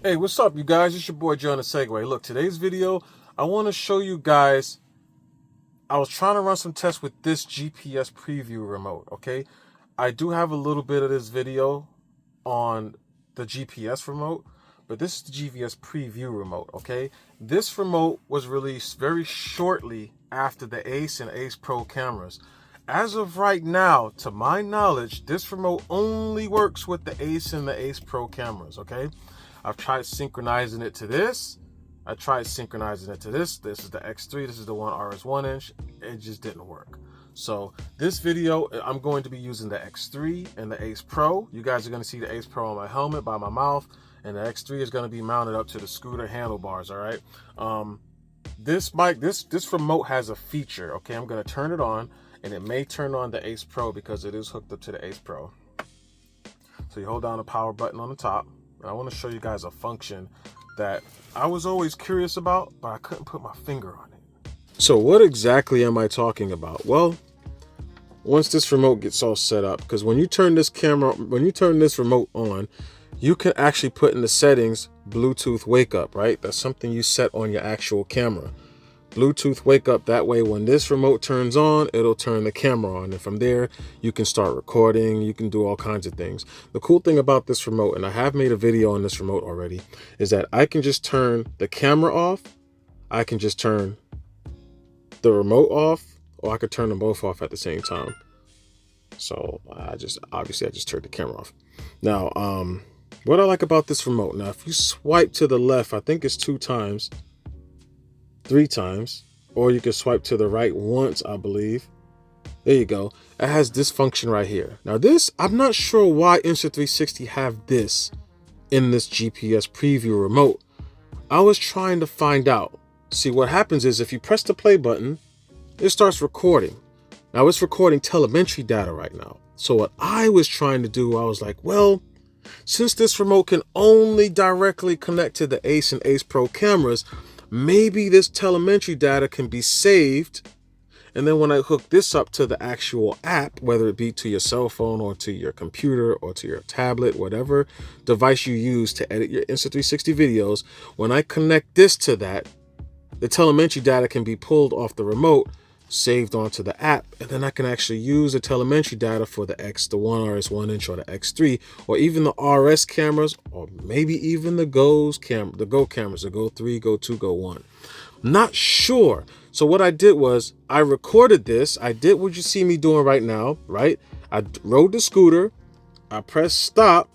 Hey, what's up, you guys? It's your boy John the Segway. Look, today's video, I want to show you guys. I was trying to run some tests with this GPS Preview remote, okay? I do have a little bit of this video on the GPS remote, but this is the GPS Preview remote, okay? This remote was released very shortly after the Ace and Acepro cameras. As of right now, to my knowledge, this remote only works with the Ace and the Acepro cameras, okay? I've tried synchronizing it to this. I tried synchronizing it to this. This is the X3. This is the One RS 1-inch. It just didn't work. So this video, I'm going to be using the X3 and the Ace Pro. You guys are going to see the Ace Pro on my helmet by my mouth, and the X3 is going to be mounted up to the scooter handlebars. All right. This remote has a feature. Okay, I'm going to turn it on, and it may turn on the Ace Pro because it is hooked up to the Ace Pro. So you hold down the power button on the top. I want to show you guys a function that I was always curious about, but I couldn't put my finger on it. So what exactly am I talking about? Well, once this remote gets all set up, because when you turn this remote on, you can actually put in the settings Bluetooth wake up, right? That's something you set on your actual camera. Bluetooth wake up, that way when this remote turns on, it'll turn the camera on, and from there you can start recording, you can do all kinds of things. The cool thing about this remote, and I have made a video on this remote already, is that I can just turn the camera off, I can just turn the remote off, or I could turn them both off at the same time. So obviously I just turned the camera off. Now what I like about this remote, now if you swipe to the left, I think it's 2 times, 3 times, or you can swipe to the right once, I believe. There you go. It has this function right here. Now this, I'm not sure why Insta360 have this in this GPS Preview remote. I was trying to find out. See, what happens is if you press the play button, it starts recording. Now it's recording telemetry data right now. So what I was trying to do, I was like, well, since this remote can only directly connect to the Ace and Acepro cameras, maybe this telemetry data can be saved, and then when I hook this up to the actual app, whether it be to your cell phone or to your computer or to your tablet, whatever device you use to edit your Insta360 videos, when I connect this to that, the telemetry data can be pulled off the remote, saved onto the app, and then I can actually use the telemetry data for the One RS 1-inch or the X3, or even the RS cameras, or maybe even the Go cameras, the Go 3, Go 2, Go 1. Not sure. So what I did was I recorded this. I did what you see me doing right now, right? I rode the scooter, I pressed stop,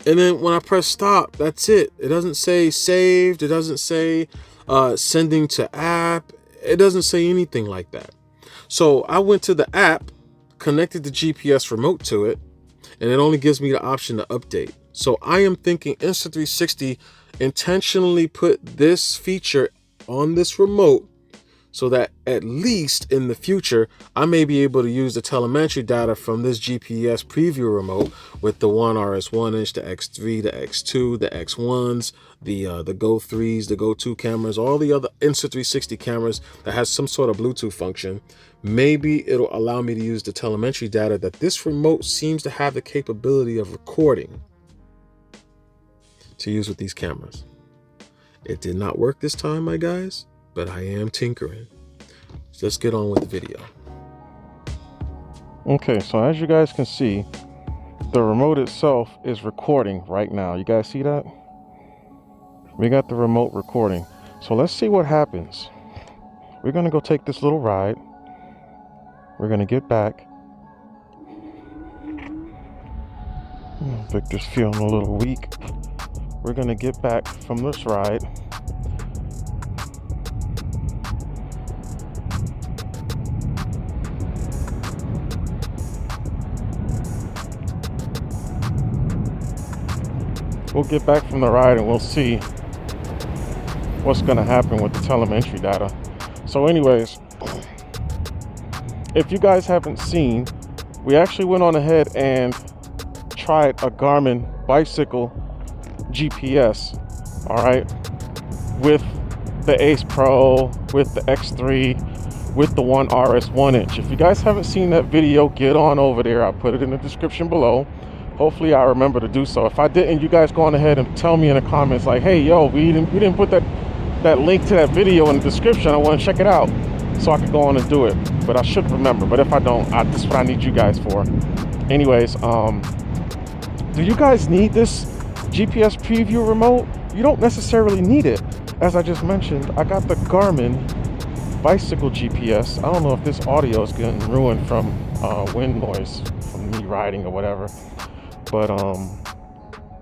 and then when I press stop, that's it. It doesn't say saved. It doesn't say sending to app. It doesn't say anything like that. So I went to the app, connected the GPS remote to it, and it only gives me the option to update. So I am thinking Insta360 intentionally put this feature on this remote so that at least in the future, I may be able to use the telemetry data from this GPS Preview remote with the One RS 1-inch, the X3, the X2, the X1s, the Go 3s, the Go 2 cameras, all the other Insta360 cameras that has some sort of Bluetooth function. Maybe it'll allow me to use the telemetry data that this remote seems to have the capability of recording to use with these cameras. It did not work this time, my guys, but I am tinkering. So let's get on with the video. Okay, so as you guys can see, the remote itself is recording right now. You guys see that? We got the remote recording. So let's see what happens. We're gonna go take this little ride. We're gonna get back. Victor's feeling a little weak. We're gonna get back from this ride. We'll get back from the ride and we'll see what's going to happen with the telemetry data. So anyways, if you guys haven't seen, we actually went on ahead and tried a Garmin bicycle GPS, all right, with the Ace Pro, with the X3, with the One RS 1-inch. If you guys haven't seen that video, get on over there. I'll put it in the description below. Hopefully I remember to do so. If I didn't, you guys go on ahead and tell me in the comments like, hey, yo, we didn't put that link to that video in the description. I want to check it out so I could go on and do it. But I should remember. But if I don't, this is what I need you guys for. Anyways, do you guys need this GPS preview remote? You don't necessarily need it. As I just mentioned, I got the Garmin bicycle GPS. I don't know if this audio is getting ruined from wind noise from me riding or whatever. But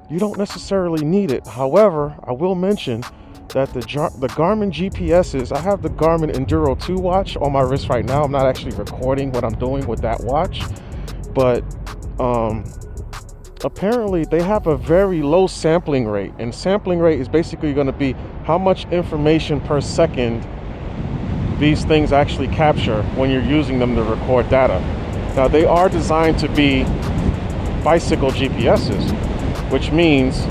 you don't necessarily need it. However, I will mention that the Garmin GPSs, I have the Garmin Enduro 2 watch on my wrist right now. I'm not actually recording what I'm doing with that watch, but apparently they have a very low sampling rate, and sampling rate is basically going to be how much information per second these things actually capture when you're using them to record data. Now, they are designed to be bicycle GPSs, which means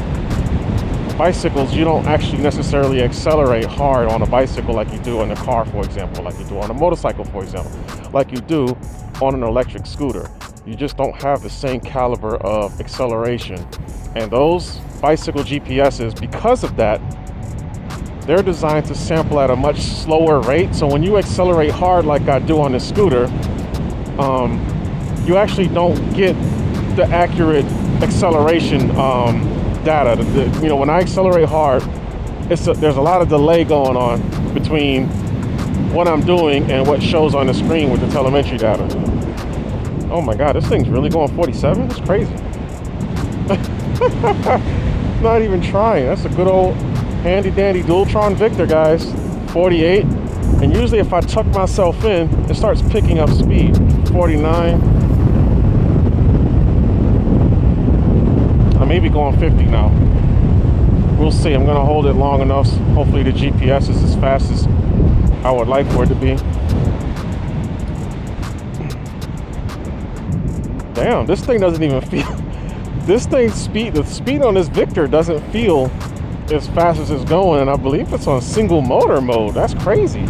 bicycles, you don't actually necessarily accelerate hard on a bicycle like you do in a car, for example, like you do on a motorcycle, for example, like you do on an electric scooter. You just don't have the same caliber of acceleration. And those bicycle GPSs, because of that, they're designed to sample at a much slower rate. So when you accelerate hard like I do on the scooter, you actually don't get the accurate acceleration data. You know, when I accelerate hard, there's a lot of delay going on between what I'm doing and what shows on the screen with the telemetry data. Oh my God, this thing's really going 47? It's crazy. Not even trying. That's a good old handy dandy Dualtron Victor, guys. 48. And usually if I tuck myself in, it starts picking up speed. 49. I may be going 50 now. We'll see. I'm gonna hold it long enough. Hopefully the GPS is as fast as I would like for it to be. Damn, this thing doesn't even feel. This thing's speed, the speed on this Victor doesn't feel as fast as it's going, and I believe it's on single motor mode. That's crazy.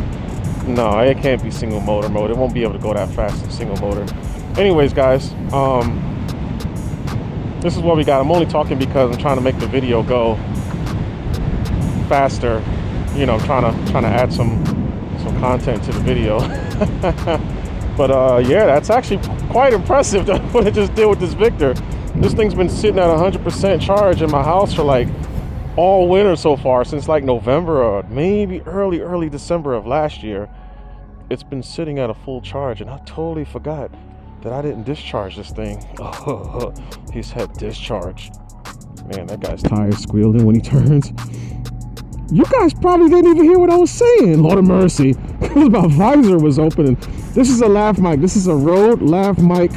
No, it can't be single motor mode. It won't be able to go that fast in single motor. Anyways, guys, this is what we got. I'm only talking because I'm trying to make the video go faster. You know, I'm trying to add some content to the video. But yeah, that's actually quite impressive what I just did with this Victor. This thing's been sitting at 100% charge in my house for like all winter so far, since like November or maybe early December of last year. It's been sitting at a full charge, and I totally forgot that I didn't discharge this thing. Oh, he's had discharge. Man, that guy's tires squealing when he turns. You guys probably didn't even hear what I was saying. Lord of mercy. My visor was open. And this is a lav mic. This is a Rode lav mic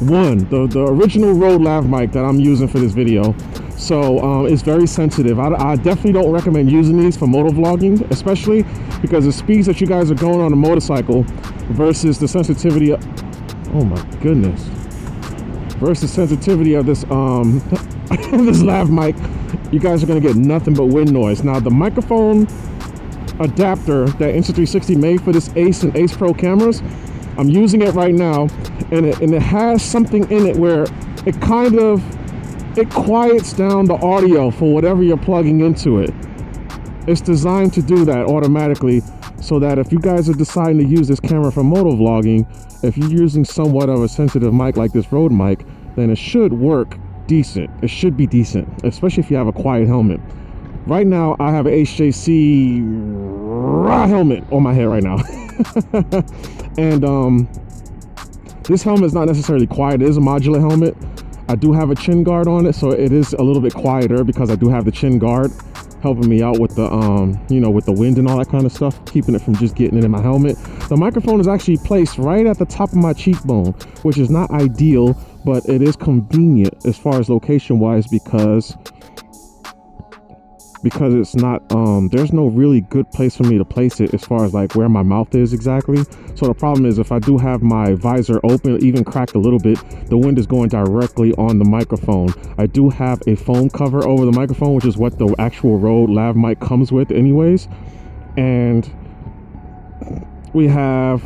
1. The original Rode lav mic that I'm using for this video. So it's very sensitive. I definitely don't recommend using these for motovlogging, especially because the speeds that you guys are going on a motorcycle versus the sensitivity of, oh my goodness, versus sensitivity of this this lav mic, you guys are going to get nothing but wind noise. Now, the microphone adapter that Insta360 made for this Ace and Acepro cameras, I'm using it right now, and it has something in it where it quiets down the audio for whatever you're plugging into it. It's designed to do that automatically, so that if you guys are deciding to use this camera for motovlogging, if you're using somewhat of a sensitive mic like this Rode mic, then it should work decent. It should be decent, especially if you have a quiet helmet. Right now, I have an HJC helmet on my head right now. And this helmet is not necessarily quiet. It is a modular helmet. I do have a chin guard on it, so it is a little bit quieter because I do have the chin guard helping me out with the you know, with the wind and all that kind of stuff, keeping it from just getting it in my helmet. The microphone is actually placed right at the top of my cheekbone, which is not ideal, but it is convenient as far as location wise, because it's not there's no really good place for me to place it as far as like where my mouth is exactly. So the problem is, if I do have my visor open, even cracked a little bit, the wind is going directly on the microphone. I do have a foam cover over the microphone, which is what the actual Rode lav mic comes with anyways. And we have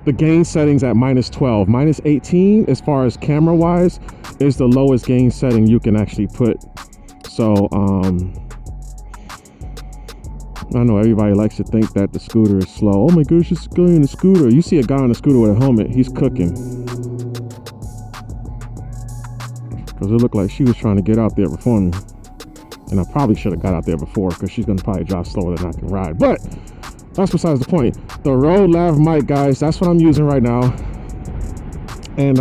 the gain settings at -12. -18 as far as camera wise is the lowest gain setting you can actually put. So I know everybody likes to think that the scooter is slow. Oh my gosh, it's a guy in a scooter. You see a guy on a scooter with a helmet, he's cooking. Because it looked like she was trying to get out there before me. And I probably should have got out there before, because she's going to probably drive slower than I can ride. But that's besides the point. The Rode Lav mic, guys, that's what I'm using right now. And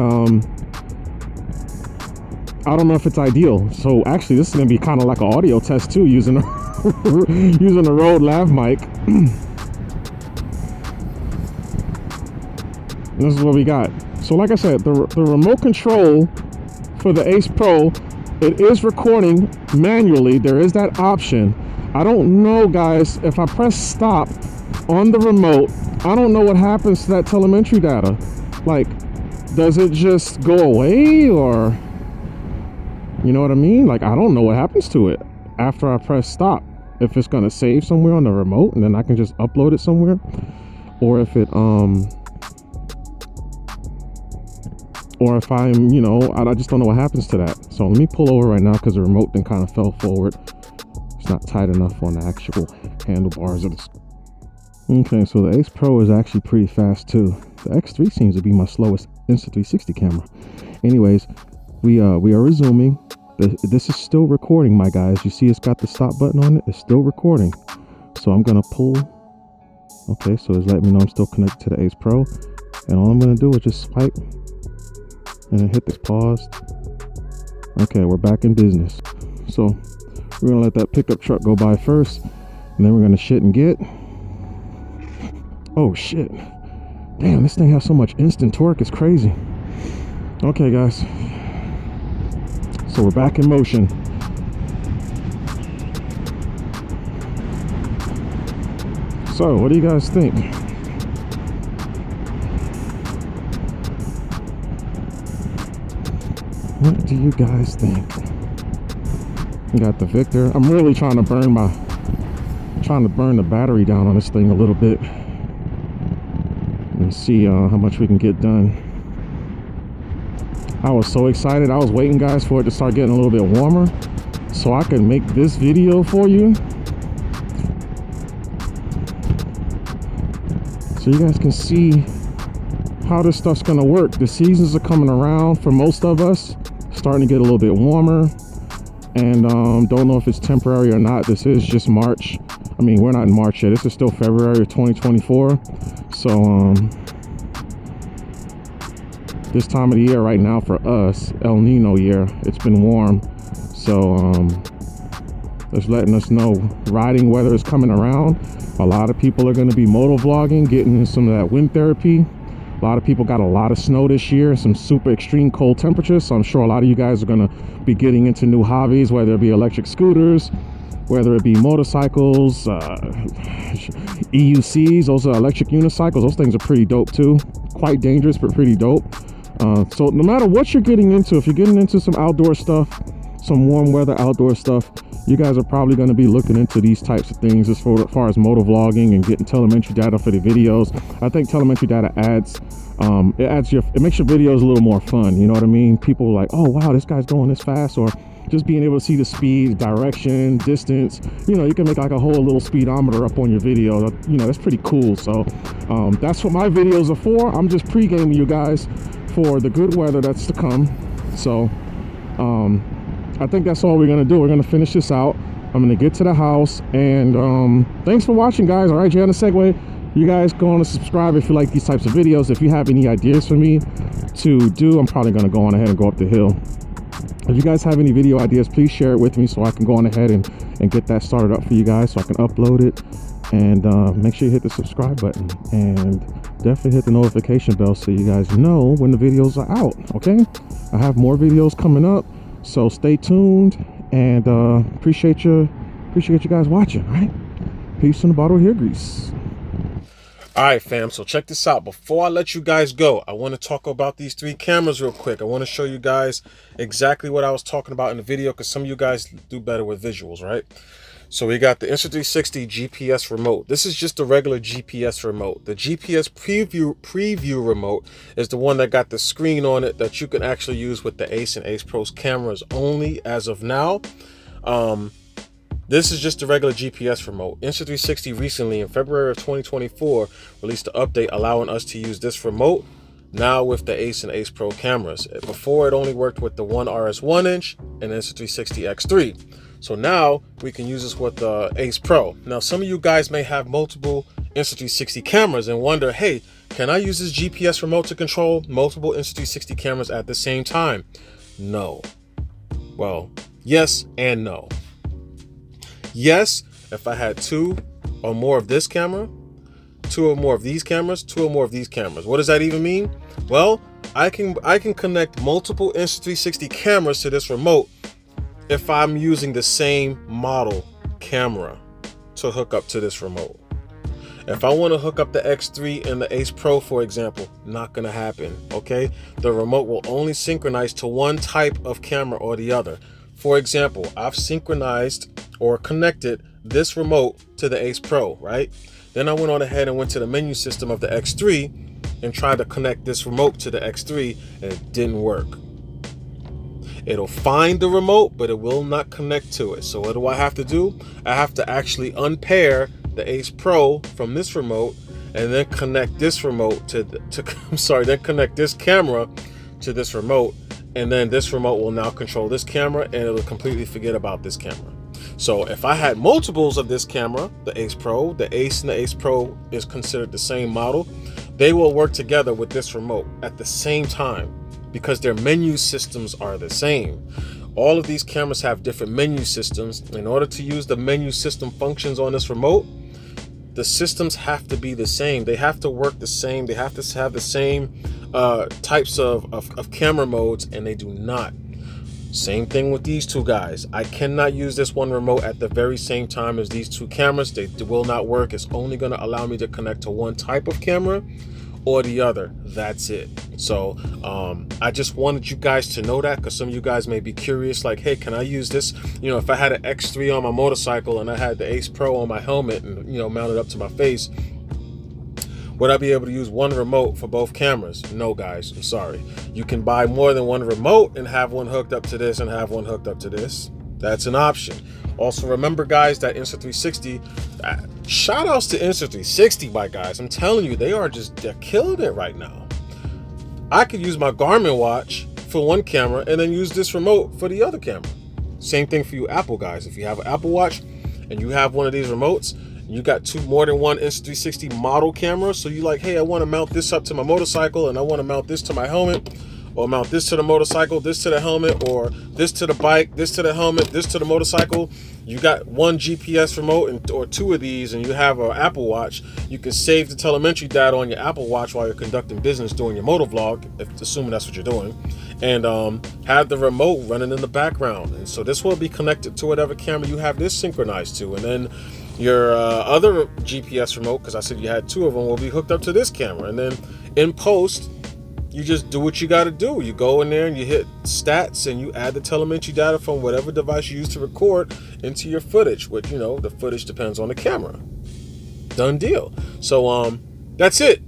I don't know if it's ideal. So actually, this is going to be kind of like an audio test too, using using the Rode Lav mic. This is what we got. So like I said, the remote control for the Ace Pro, it is recording manually. There is that option. I don't know, guys, if I press stop on the remote, I don't know what happens to that telemetry data. Like, does it just go away, or you know what I mean? Like, I don't know what happens to it after I press stop. If it's gonna save somewhere on the remote and then I can just upload it somewhere, or if it or if I'm, you know, I just don't know what happens to that. So let me pull over right now, because the remote then kind of fell forward. It's not tight enough on the actual handlebars of the. Okay, so the Ace Pro is actually pretty fast too. The X3 seems to be my slowest Insta360 camera. Anyways, we are resuming. This is still recording, my guys. You see it's got the stop button on it. It's still recording. So I'm gonna pull. Okay, so it's letting me know I'm still connected to the Ace Pro. And all I'm gonna do is just swipe and then hit this pause. Okay, we're back in business. So we're gonna let that pickup truck go by first, and then we're gonna shit and get. Oh shit. Damn, this thing has so much instant torque, it's crazy. Okay, guys. So we're back in motion. So, what do you guys think? What do you guys think? We got the Victor. I'm really trying to burn the battery down on this thing a little bit and see how much we can get done. I was so excited. I was waiting, guys, for it to start getting a little bit warmer so I could make this video for you, so you guys can see how this stuff's gonna work. The seasons are coming around for most of us, starting to get a little bit warmer, and don't know if it's temporary or not. This is just March. I mean, we're not in March yet. This is still February of 2024. So this time of the year right now for us, El Nino year, it's been warm. So it's letting us know riding weather is coming around. A lot of people are going to be moto vlogging, getting some of that wind therapy. A lot of people got a lot of snow this year, some super extreme cold temperatures. So I'm sure a lot of you guys are going to be getting into new hobbies, whether it be electric scooters, whether it be motorcycles, EUCs, those are electric unicycles. Those things are pretty dope too. Quite dangerous, but pretty dope. So no matter what you're getting into, if you're getting into some outdoor stuff, some warm weather outdoor stuff, you guys are probably going to be looking into these types of things as far as motor vlogging and getting telemetry data for the videos. I think telemetry data adds it makes your videos a little more fun. You know what I mean? People are like, oh wow, this guy's going this fast, or just being able to see the speed, direction, distance. You know, you can make like a whole little speedometer up on your video. You know, that's pretty cool. So that's what my videos are for. I'm just pre-gaming you guys for the good weather that's to come. So I think that's all we're gonna do. We're gonna finish this out. I'm gonna get to the house, and thanks for watching, guys. All right, Jay on the Segway. You guys go on and subscribe if you like these types of videos. If you have any ideas for me to do, I'm probably gonna go on ahead and go up the hill. If you guys have any video ideas, please share it with me so I can go on ahead and get that started up for you guys, so I can upload it. And make sure you hit the subscribe button, and definitely hit the notification bell so you guys know when the videos are out. Okay, I have more videos coming up, so stay tuned, and appreciate you guys watching. All right, peace in the bottle of hair grease. All right, fam, so check this out. Before I let you guys go, I want to talk about these 3 cameras real quick. I want to show you guys exactly what I was talking about in the video, because some of you guys do better with visuals, right? So we got the Insta360 GPS remote. This is just a regular GPS remote. The GPS preview remote is the one that got the screen on it that you can actually use with the Ace and Acepro's cameras only as of now. This is just a regular GPS remote. Insta360 recently in February of 2024 released an update allowing us to use this remote now with the Ace and Acepro cameras. Before, it only worked with the One RS 1-inch and Insta360 X3. So now we can use this with the Ace Pro. Now, some of you guys may have multiple Insta360 cameras and wonder, hey, can I use this GPS remote to control multiple Insta360 cameras at the same time? No. Well, yes and no. Yes, if I had 2 or more of this camera, 2 or more of these cameras, 2 or more of these cameras. What does that even mean? Well, I can connect multiple Insta360 cameras to this remote if I'm using the same model camera to hook up to this remote. If I want to hook up the X3 and the Ace Pro, for example, not going to happen, okay? The remote will only synchronize to one type of camera or the other. For example, I've synchronized or connected this remote to the Ace Pro, right? Then I went on ahead and went to the menu system of the X3 and tried to connect this remote to the X3, and it didn't work. It'll find the remote, but it will not connect to it. So what do I have to do? I have to actually unpair the Ace Pro from this remote and then connect this remote then connect this camera to this remote, and then this remote will now control this camera and it'll completely forget about this camera. So if I had multiples of this camera, the Ace Pro, the Ace and the Ace Pro is considered the same model, they will work together with this remote at the same time because their menu systems are the same. All of these cameras have different menu systems. In order to use the menu system functions on this remote, the systems have to be the same. They have to work the same. They have to have the same types of camera modes, and they do not. Same thing with these two guys. I cannot use this one remote at the very same time as these two cameras. They will not work. It's only going to allow me to connect to one type of camera or the other. That's it. So I just wanted you guys to know that, because some of you guys may be curious, like, hey, can I use this? You know, if I had an X3 on my motorcycle and I had the Ace Pro on my helmet and, you know, mounted up to my face, would I be able to use one remote for both cameras? No, guys, I'm sorry. You can buy more than one remote and have one hooked up to this and have one hooked up to this. That's an option. Also, remember, guys, that Insta360, shout outs to Insta360, my guys. I'm telling you, they're killing it right now. I could use my Garmin watch for one camera and then use this remote for the other camera. Same thing for you Apple guys. If you have an Apple Watch and you have one of these remotes, you got more than one Insta360 model camera, so you like, hey, I want to mount this up to my motorcycle and I want to mount this to my helmet, or mount this to the motorcycle, this to the helmet, or this to the bike, this to the helmet, this to the motorcycle. You got one GPS remote or 2 of these, and you have an Apple Watch. You can save the telemetry data on your Apple Watch while you're conducting business doing your motor vlog, assuming that's what you're doing, and have the remote running in the background. And so this will be connected to whatever camera you have this synchronized to, and then your other GPS remote, because I said you had 2 of them, will be hooked up to this camera. And then in post, you just do what you got to do. You go in there and you hit stats and you add the telemetry data from whatever device you use to record into your footage, which, you know, the footage depends on the camera. Done deal. So that's it.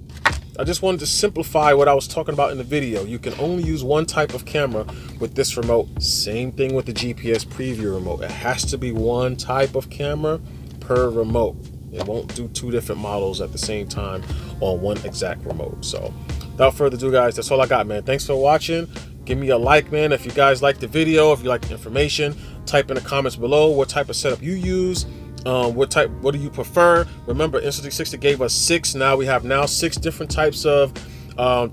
I just wanted to simplify what I was talking about in the video. You can only use one type of camera with this remote. Same thing with the GPS preview remote. It has to be one type of camera per remote. It won't do 2 different models at the same time on one exact remote. So without further ado, guys, that's all I got, man. Thanks for watching. Give me a like, man. If you guys like the video, if you like the information, type in the comments below what type of setup you use. What do you prefer? Remember, Insta360 gave us 6. Now we have 6 different types of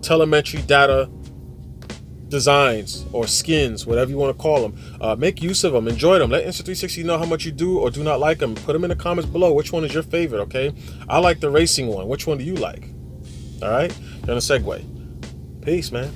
telemetry data designs or skins, whatever you want to call them. Make use of them, enjoy them. Let Insta360 know how much you do or do not like them. Put them in the comments below. Which one is your favorite? Okay, I like the racing one. Which one do you like? All right, then a segue. Peace, man.